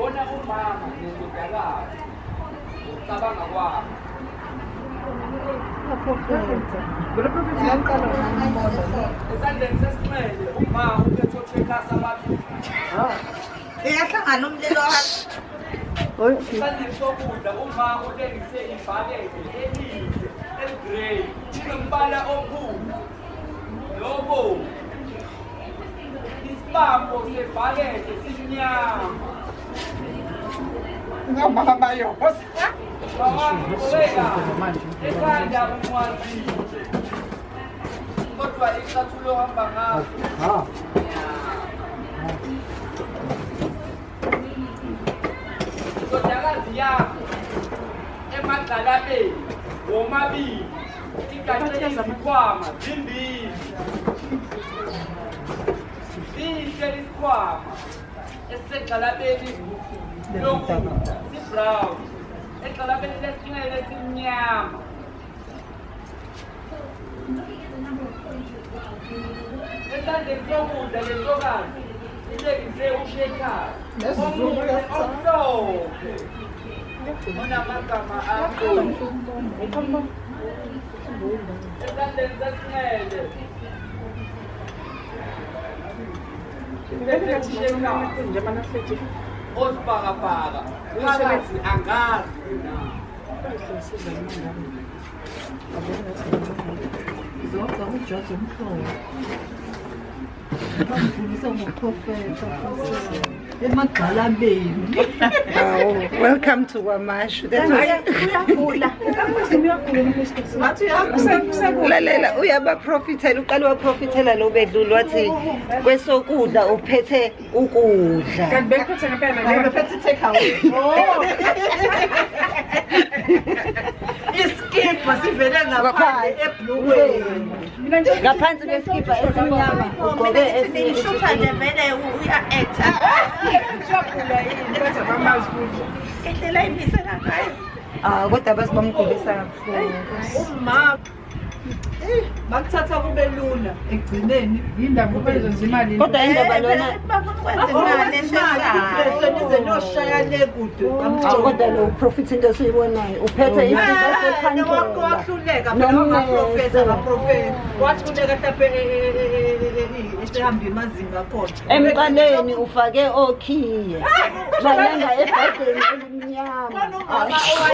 Bona umama nendodakazi ucabanga kwami. Esandleni sesimele uma uphethe othekasa abantu. Iyahlangana umlilo wakhe. Esandleni sokudla uma utengise ibhakede elihle eligrey inombala omkhulu nobomvu. Isibambo sebhakede simnyama. Ngomama yosi. Ekhanda umwazile kodwa icathulo ohamba ngazo indodakazi yakho emagxalabeni womabili igaxe izikhwama zimbili sihle isikhwama esisegxalabeni lokudla sibrown egxalabeni lesinxele esimnyama. Esandleni sokudla lentokazi itengise ushekhazi omhlophe onamagama akho. Esandleni sesinxele itengise ushekhazi osibhakabhaka phakathi angazi na. Welcome to Wamashu. Lalela uyaba profitela uqala wa profitela lo bedlulu wathi kwesokudla uphethe ukudla. Kanti bephethe ngempela bephethe take away. Iskipha sivele ngaphandle eblue. Ngaphansi kweskipa esimnyama ugqoke esishutha nje vele uya act. Shopula yini kodwa bamazi futhi. Ehlela imisela ngayo. Kodwa basibamgulisa kakhulu. Uma bakuthatha kube lula ekugcineni indaba ubenza imali. Kodwa indaba lona imali esesenize noshaya lekude. Kodwa lo profit into siyibonayo uphethe izinto esekhanda. Wahluleka phela amaprofeta abaprofeti. Wathi kuleka hlaphe esihamba imazinga khona. Emqaleni ufake okhiye. Balenga ebhadeni elimnyama.